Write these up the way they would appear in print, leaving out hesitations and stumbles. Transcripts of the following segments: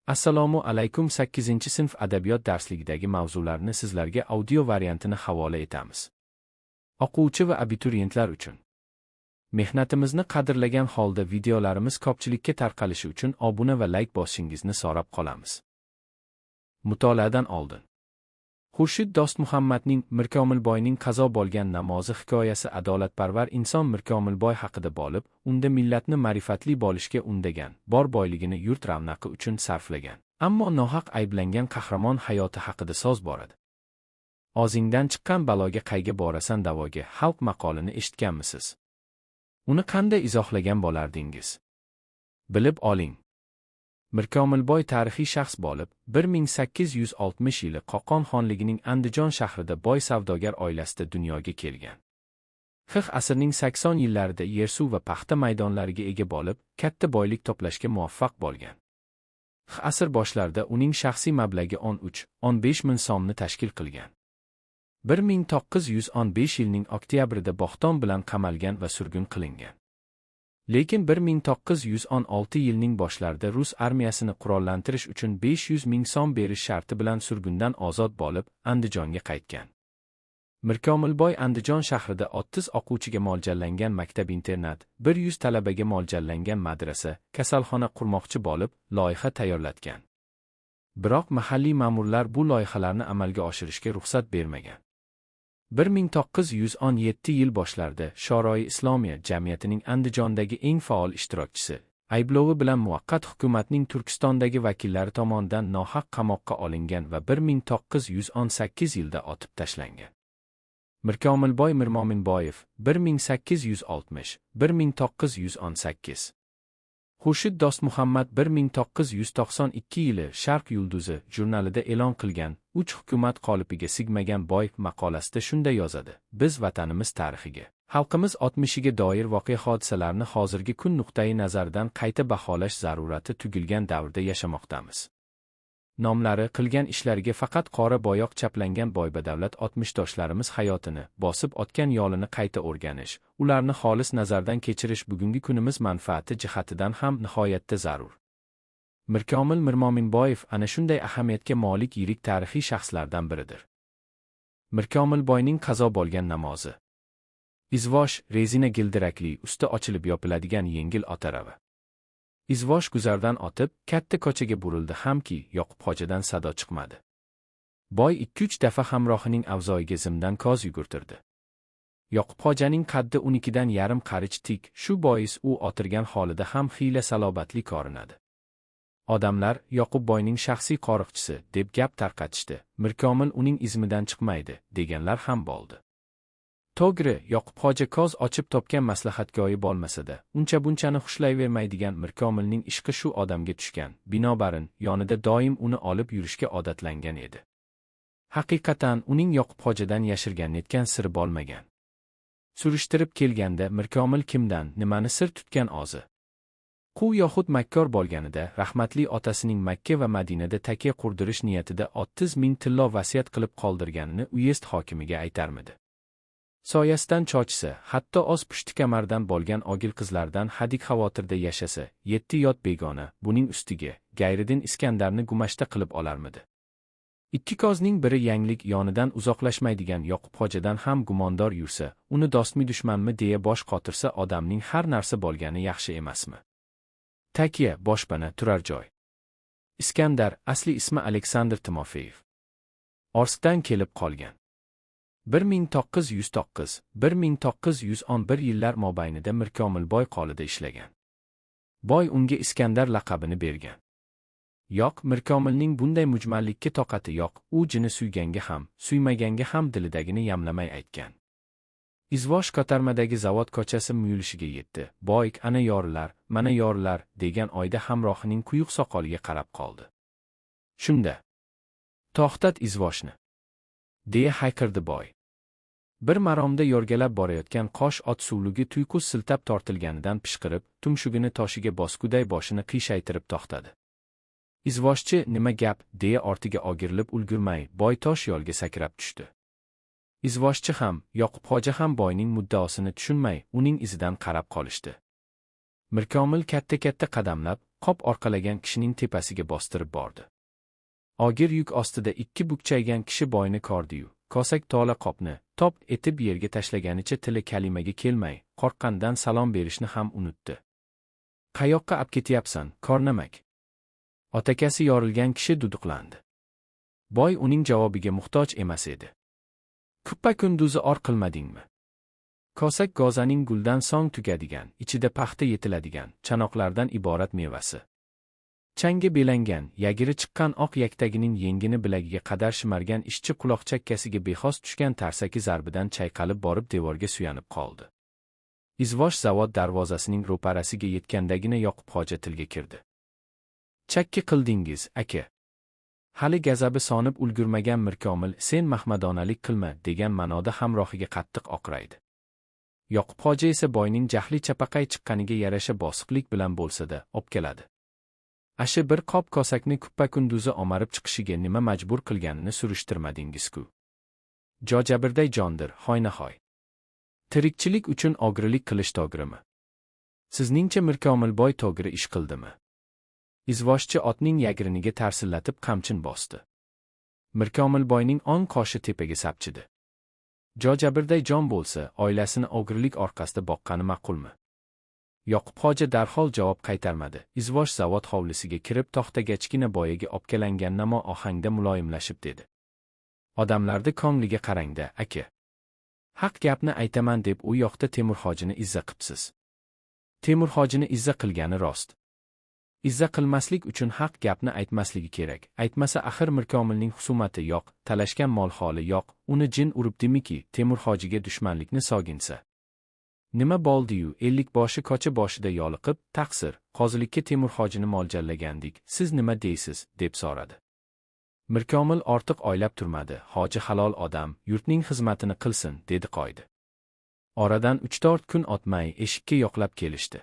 Assalomu alaykum 8-sinf adabiyot darsligidagi mavzularni sizlarga audio variantini havola etamiz. O'quvchi va abituriyentlar uchun. Mehnatimizni qadrlagan holda videolarimiz ko'pchilikka tarqalishi uchun obuna va like bosishingizni so'rab qolamiz. Mutolaadan oldin. Xurshid Dostmuhammadning Mirkomilboyning qazo bo'lgan namozi hikoyasi adolatparvar inson Mirkomilboy haqida bo'lib, unda millatni ma'rifatli bo'lishga undagan, bor boyligini yurt ravnaqi uchun sarflagan. Ammo nohaq ayblangan qahramon hayoti haqida so'z boradi. O'zingdan chiqqan baloga qayga borasan davoga xalq maqolini eshitganmisiz? Uni qanday izohlagan bo'lardingiz? Bilib oling. Mirkomilboy tarixiy shaxs bo'lib, 1860 yili Qo'qon xonligining Andijon shahrida boy savdogar oilasida dunyoga kelgan. Asrning 80 yillarida yer-suv va paxta maydonlariga ega bo'lib, katta boylik to'plashga muvaffaq bo'lgan. Asr boshlarida uning shaxsiy mablag'i 13-15 ming so'mni tashkil qilgan. 1915 yilning oktyabrida Bo'xton bilan qamalgan va surgun qilingan. Lekin 1916 yilning boshlarida Rus armiyasini qurollantirish uchun 500 ming so'm berish sharti bilan surgundan ozod bo'lib, Andijonga qaytgan. Mirkomilboy Andijon shahrida 30 o'quvchiga mo'ljallangan maktab-internat, 100 talabaga mo'ljallangan madrasa, kasalxona qurmoqchi bo'lib, loyiha tayyorlatgan. Biroq mahalliy ma'murlar bu loyihalarni amalga oshirishga ruxsat bermagan. 1917 yil boshlarida Shoroi Islomiya jamiyatining Andijondagi eng faol ishtirokchisi, ayblovi bilan muvaqqat hukumatning Turkistondagi vakillari tomonidan nohaq qamoqqa olingan va 1918 yilda otib tashlangan. Mirkomilboy Mirmominboyev 1860-1918. Xurshid Dostmuhammad 1992 yili Sharq yulduzi jurnalida e'lon qilgan 3 hukumat qolipiga sigmagan boy maqolasida shunday yozadi: Biz vatanimiz tarixiga, xalqimiz o'tmishiga doir voqea hodisalarni hozirgi kun nuqtai nazaridan qayta baholash zarurati tugilgan davrda yashamoqdamiz. Nomlari, qilgan ishlariga faqat qora boyoq chaplangan boybadavlat o'tmishdoshlarimiz hayotini, bosib o'tgan yo'lini qayta o'rganish, ularni xolis nazardan kechirish bugungi kunimiz manfaati jihatidan ham nihoyatda zarur. Mirkomil Mirmominboyev ana shunday ahamiyatga molik yirik tarixiy shaxslardan biridir. Mirkomilboyning qazo bo'lgan namozi. Izvosh, rezina gildirakli, usti ochilib yopiladigan yengil otarava. Izvosh guzardan o'tib, katta ko'chaga burildi hamki, Yoqub Xo'jadan sado chiqmadi. Boy 2-3 dafa hamrohining avzoyiga zimdan ko'z yugurtirdi. Yoqub Xo'janing qaddi 12dan yarim qarich tik, shu bois u o'tirgan holida ham xiyla salobatli ko'rinadi. Odamlar Yoqubboyning shaxsiy qo'riqchisi deb gap tarqatishdi. Mirkomil uning izmidan chiqmaydi, deganlar ham bo'ldi. To'g'ri, Yoqub Xo'ja ko'z ochib topgan maslahatgo'yi bo'lmasa-da, uncha-bunchani xushlayvermaydigan Mirkomilning ishqi shu odamga tushgan, binobarin yonida doim uni olib yurishga odatlangan edi. Haqiqatan uning Yoqub Xo'jadan yashirgan netgan siri bo'lmagan. Surishtirib kelganda Mirkomil kimdan, nimani sir tutgan o'zi. Quv yoxud makkor bo'lganida rahmatli otasining Makka va Madinada taka qurdirish niyatida 30 ming tillo vasiyat qilib qoldirganini uyezd hokimiga aytarmidi. Soyasidan chochsa, hatto o'z pushti kamardan bo'lgan ogil qizlardan hadik xavotirda yashasa, 7 yot begona, buning ustiga Gayriddin Iskandarni gumashta qilib olarmidi. Ikki ko'zning biri yanglik yonidan uzoqlashmaydigan Yoqub Xo'jadan ham gumondor yursa, uni dostmi dushmanmi deya bosh qotirsa odamning har narsa bo'lgani yaxshi emasmi? Takiya, boshpana, turar joy. Iskandar, asli ismi Aleksandr Timofeyev. Orskdan kelib qolgan. 1909-1911 yillar mobaynida Mirkomilboy qo'lida ishlagan. Boy unga Iskandar laqabini bergan. Yo'q, Mirkomilning bunday mujmallikka toqati yo'q, u jini suyganga ham, suymaganga ham dilidagini yamlamay aytgan. Izvosh ko'tarmadagi zavod ko'chasi muyulishiga yetdi. Boy, ana yorilar, mana yorilar, degan oyda hamrohining quyuq soqoliga qarab qoldi. Shunda, to'xtat izvoshni, deya hayqirdi Boy. Bir maromda yo'rgalab borayotgan qosh ot suvlugi tuyqus siltab tortilganidan pishqirib, tumshugini toshiga bosguday boshini qiyshaytirib to'xtadi. Izvoshchi, nima gap, deya ortiga o'girilib ulgurmay, Boy tosh yo'lga sakrab tushdi. Izvoshchi ham, Yoqub Xo'ja ham Boyning muddaosini tushunmay, uning izidan qarab qolishdi. Mirkomil katta-katta qadamlab, qop orqalagan kishining tepasiga bostirib bordi. Og'ir yuk ostida ikki bukchaygan kishi boyni kordi-yu, kosak tola qopni top etib yerga tashlaganicha tili kalimaga kelmay, qo'rqqandan salom berishni ham unutdi. "Qayoqqa olib ketyapsan, kornamak?" Otakasi yorilgan kishi duduqlandi. Boy uning javobiga muhtoj emas edi. "Kuppa kunduzi or qilmadingmi? Kosak gozaning guldan so'ng tugadigan, ichida paxta yetiladigan, chanoqlardan iborat mevasi. Changga belangan, yagiri chiqqan oq yaktagining yengini bilagiga qadar shimargan ishchi quloq chakkasiga bexos tushgan tarsaki zarbidan chayqalib borib devorga suyanib qoldi. Izvosh zavod darvozasining ro'parasiga yetgandagina Yoqub Xo'ja tilga kirdi. "Chakki qildingiz, aka." Hali gazabi sonib ulgurmagan Mirkomil "Sen mahmadonalik qilma" degan ma'noda hamrohiga qattiq oqraydi. Yoqub Xo'ja esa boyning jahli chapaqay chiqqaniga yarasha bosiqlik bilan bo'lsa-da, o'pkaladi. Ashi bir qop kosakni kuppa kunduzi omarib chiqishiga nima majbur qilganini surishtirmadingiz-ku. Jojabirday jondir, hoynahoy. Tirikchilik uchun o'g'rilik qilish to'g'rimi? Sizningcha Mirkomilboy to'g'ri ish qildimi? Izvoshchi otning yagriniga tarsillatib qamchin bosdi. Mirkomilboyning o'ng qoshi tepaga sapchidi. Jojabirday jon bo'lsa, oilasini o'g'rilik orqasida boqqani ma'qulmi? Yoqub Xo'ja darhol javob qaytarmadi. Izvosh zavod hovlisiga kirib to'xtagachgina boyaga o'pkalangan namo ohangda muloyimlashib dedi: "Odamlarni ko'ngliga qarang-da, aka. Haq gapni aytaman deb u yoqda Temurxojini izza qipsiz. Temurxojini izza qilgani rost. Izza qilmaslik uchun haq gapni aytmasligi kerak. Aytmasa axir Mirkomilning husumati yo'q, talashgan mol holi yo'q, uni jin uribdimiki, Temurxojiga dushmanlikni soginsa. Nima bo'ldi-yu, 50 boshi ko'cha boshida yoliqib, taqsir, qozilikka Temurxojini moljallagandik. Siz nima deysiz?" deb so'radi. Mirkomil ortiq o'ylab turmadi. "Hoji halol odam, yurtning xizmatini qilsin", dedi qo'ydi. Oradan 3-4 kun o'tmay eshikka yo'qlab kelishdi.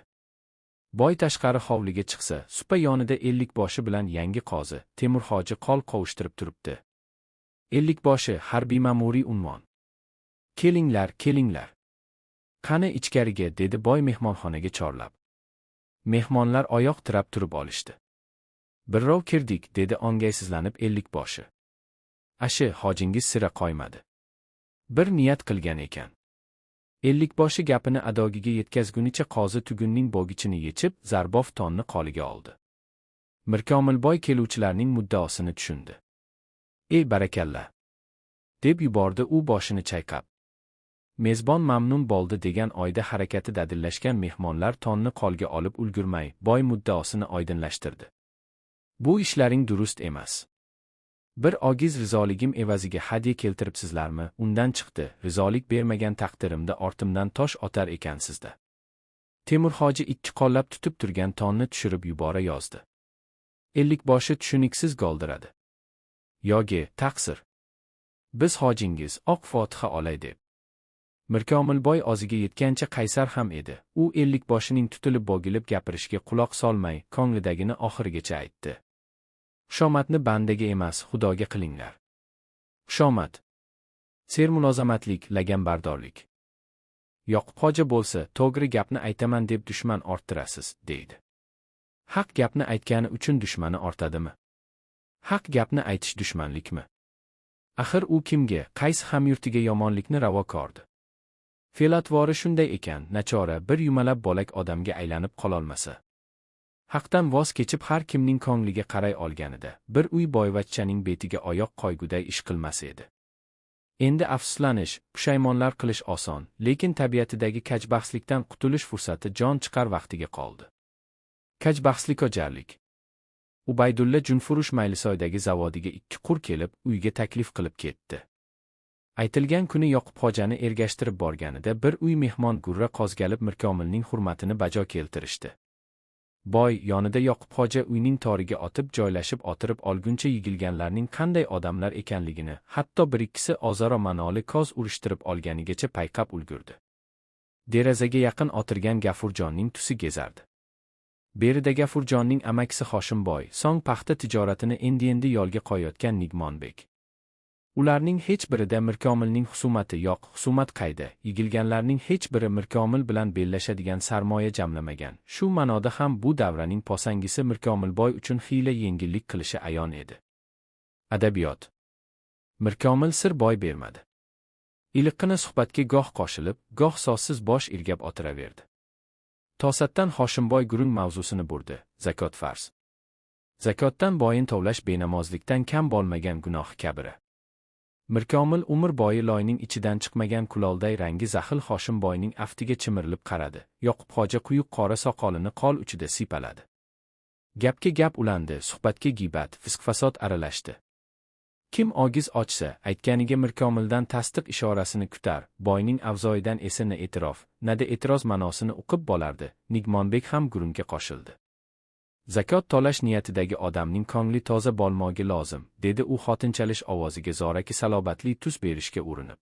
Boy tashqari hovliga chiqsa, supa yonida 50 boshi bilan yangi qozi, Temurxoji qo'l qovushtirib turibdi. 50 boshi harbiy ma'muriy unvon. "Kelinglar, kelinglar. Qani ichkariga", dedi boy mehmonxonaga chorlab. Mehmonlar oyoq tirab turib olishdi. "Birrov kirdik", dedi o'ngaysizlanib 50 boshi. "Ashi, hojingiz sira qo'ymadi. Bir niyat qilgan ekan." 50 boshi gapini adogiga yetkazgunicha qozi tugunning bo'gichini yechib, zarbof tonni qoliga oldi. Mirkomilboy keluvchilarning muddaosini tushundi. "Ey barakalla", deb yubordi u boshini chayqab. Mezbon mamnun bo'ldi degan oyda harakati dadillashgan mehmonlar tonni qolga olib ulgurmay, boy muddaosini oydinlashtirdi. "Bu ishlaring durust emas. Bir ogiz rizoligim evaziga hadya keltiribsizlarmi? Undan chiqdi, rizolik bermagan taqdirimda ortimdan tosh otar ekansizda." Temurxoji ikki qo'llab tutib turgan tonni tushirib yubora yozdi. 50 boshi tushuniksiz goldiradi. "Yo'g'e, taqsir. Biz hojingiz, oq fotiha olay" deb. Mirkomilboy oziga yetgancha qaysar ham edi. U 50 boshining tutilib bo'gilib gapirishga quloq solmay, ko'nglidagini oxirigacha aytdi. "Xushomadni bandaga emas, Xudoga qilinglar. Xushomad, sermulozamatlik, laganbardorlik. Yoqub Xo'ja bo'lsa, to'g'ri gapni aytaman deb dushman orttirasiz", deydi. Haq gapni aytgani uchun dushmani ortadimi? Haq gapni aytish dushmanlikmi? Axir u kimga, qaysi hamyurtiga yomonlikni ravo ko'rdi? Fe'l-atvori shunday ekan, nachora bir yumalab bo'lak odamga aylanib qololmasa. Haqdan voz kechib har kimning ko'ngliga qaray olganida, bir uy boyvachchaning betiga oyoq qo'yguday ish qilmas edi. Endi afsuslanish, pushaymonlar qilish oson, lekin tabiatidagi kajbahslikdan qutulish fursati jon chiqar vaqtiga qoldi. Kajbahslik o'jarlik. Ubaydulla Junfurush Maylisoydagi zavodiga 2 qur kelib, uyga taklif qilib ketdi. Aytilgan kuni Yoqub Xo'jani ergashtirib borganida bir uy mehmon gurra qozgalib Mirkomilning hurmatini bajo keltirishdi. Boy yonida Yoqub Xo'ja uyning toriga otib joylashib o'tirib olguncha yigilganlarning qanday odamlar ekanligini, hatto bir-ikkisi o'zaro ma'noli ko'z urishtirib olganigacha payqab ulgurdi. Derazaga yaqin o'tirgan Gafurjonning tusi gezardi. Berida Gafurjonning amakisi Hoshimboy, so'ng paxta tijoratini endi-endi yo'lga qo'yayotgan Nigmonbek. Ularning hech birida Mirkomilning xusumati yo'q, xusumat qayda? Yigilganlarning hech biri Mirkomil bilan bellashadigan sarmoya jamlamagan. Shu ma'noda ham bu davraning posangisi Mirkomilboy uchun xiyla yengillik qilishi ayon edi. Adabiyot. Mirkomil sir boy bermadi. Iliqqina suhbatga goh qo'shilib, goh so'zsiz bosh irgab o'tiraverdi. To'satdan Hoshimboy gurung mavzusini burdi. Zakot farz. Zakotdan boyin tovlash benamozlikdan kam bo'lmagan gunoh kabira. Mirkomil umr bo'yi loyning ichidan chiqmagan kulolday rangi zaxil Hoshimboyning aftiga chimirilib qaradi. Yoqub xoja quyuq qora soqolini qo'l uchida siypaladi. Gapga gap ulandi, suhbatga g'iybat, fisq-fasod aralashdi. Kim ogiz ochsa, aytganiga Mirkomildan tasdiq ishorasini kutar, boyning avzoyidan esa na e'tirof, nada e'tiroz ma'nosini o'qib bo'lardi. Nigmonbek ham gurungga qo'shildi. Zakot to'lash niyatidagi odamning ko'ngli toza bo'lmogi lozim, dedi u xotinchalish ovoziga zoraki salobatli tus berishga urinib.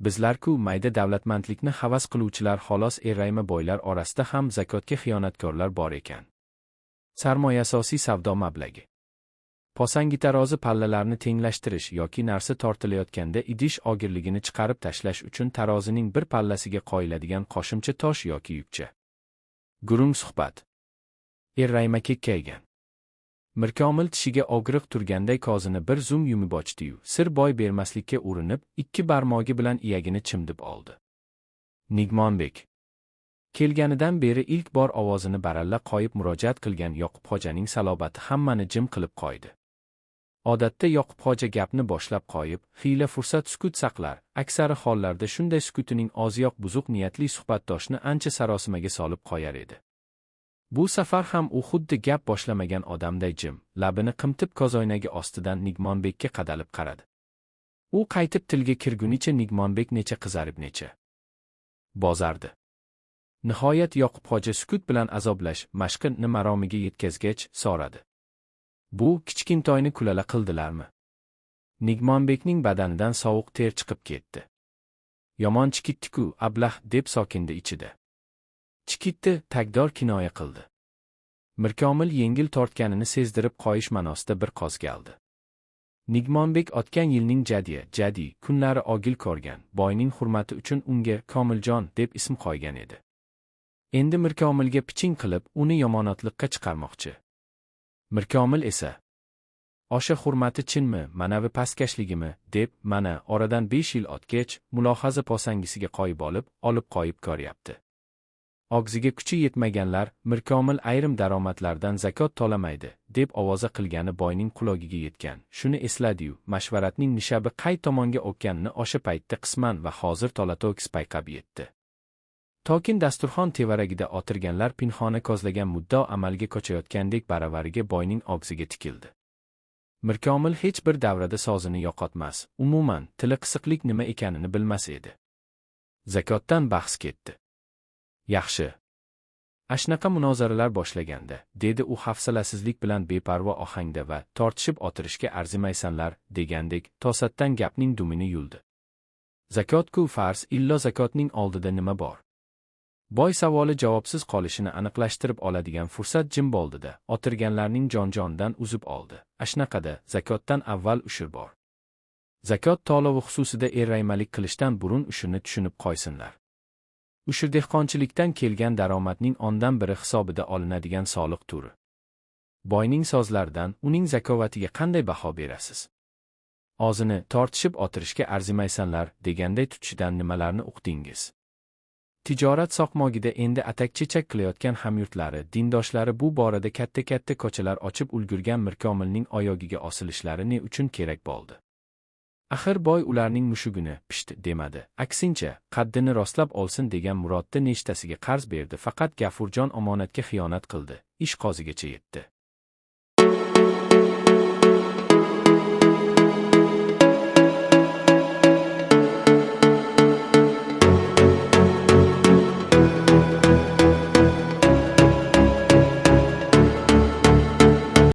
Bizlar-ku mayda davlatmandlikni havas qiluvchilar xolos errayma boylar orasida ham zakotga xiyonatkorlar bor ekan. Sarmoya asosiy savdo mablagi. Posangi tarozi pallalarni tenglashtirish yoki narsa tortilayotganda idish ogirligini chiqarib tashlash uchun tarozining bir pallasiga qo'yiladigan qo'shimcha tosh yoki yukcha. Gurung suhbat. Errayma kekkaygan. Mirkomil tishiga og'riq turganday ko'zini bir zum yumib ochdi-yu, sir boy bermaslikka urinib, ikki barmog'i bilan iyagini chimdib oldi. Nigmonbek. Kelganidan beri ilk bor ovozini baralla qo'yib murojaat qilgan Yoqub xojaning salobati hammani jim qilib qo'ydi. Odatda Yoqub xoja gapni boshlab qo'yib, xiyla fursat sukut saqlar, aksari hollarda shunday sukutining o'ziyoq buzuq niyatli suhbatdoshni ancha sarosimaga solib qo'yar edi. Bu safar ham u xuddi gap boshlamagan odamday jim, labini qimtib ko'zoynagi ostidan Nigmonbekka qadalib qaradi. U qaytib tilga kirgunicha Nigmonbek necha qizarib necha bozardi. Nihoyat Yoqub xoja sukut bilan azoblash mashqini maromiga yetkazgach so'radi. Bu kichkintoyni kulala qildilarmi? Nigmonbekning badanidan sovuq ter chiqib ketdi. Yomon chikitdi-ku, ablah deb sokindi ichida. Chikitdi, tagdor kinoya qildi. Mirkomil yengil tortganini sezdirib qo'yish ma'nosida bir qo'zg'aldi. Nigmonbek o'tgan yilning jadi kunlari ogil ko'rgan, boyning hurmati uchun unga Komiljon deb ism qo'ygan edi. Endi Mirkomilga piching qilib, uni yomonotlikka chiqarmoqchi. Mirkomil esa o'sha hurmati chinmi, manavi pastkashligimi, deb mana oradan 5 yil o'tgach, mulohaza posangisiga qo'yib olib qo'yib ko'ryapti. Og'ziga kuchi yetmaganlar Mirkomil ayrim daromadlardan zakot to'lamaydi, deb ovoza qilgani boyning quloqiga yetgan. Shuni esladi-yu, mashvaratning nishabi qay tomonga o'tganini o'sha paytda qisman va hozir to'la-to'kis payqab yetdi. Tokin dasturxon tevaragida o'tirganlar pinhona ko'zlagan muddo amalga ko'chayotgandek baravariga boyning og'ziga tikildi. Mirkomil hech bir davrada sozini yo'qotmas, umuman tili qisiqlik nima ekanini bilmas edi. Zakotdan bahs ketdi. Yaxshi. Ashnaqa munozaralar boshlaganda, dedi u hafsalasizlik bilan beparvo ohangda va tortishib o'tirishga arzimaysanlar, degandek, to'satdan gapning dumini yuldi. Zakot-ku farz, illo zakotning oldida nima bor? Boy savoli javobsiz qolishini aniqlashtirib oladigan fursat jim bo'ldida, o'tirganlarning jon-jondan uzib oldi. Ashnaqada zakotdan avval ushur bor. Zakot to'lovi xususida erraymalik qilishdan burun ushurni tushunib qo'ysinlar. Ushur dehqonchilikdan kelgan daromadning ondan biri hisobida olinadigan soliq turi. Boyning so'zlaridan uning zakovatiga qanday baho berasiz? O'zini tortishib o'tirishga arzimaysanlar, deganday tutishidan nimalarni uqdingiz? Tijorat soqmogida endi atak-chechak qilayotgan hamyurtlari, dindoshlari bu borada katta-katta ko'chalar ochib ulgurgan Mirkomilning oyog'iga osilishlari ne uchun kerak bo'ldi? Axir boy ularning mushugini pisht demadi. Aksincha, qaddini rostlab olsin degan murodda nechtasiga qarz berdi, faqat Gafurjon omonatga xiyonat qildi. Ish qozigacha yetdi.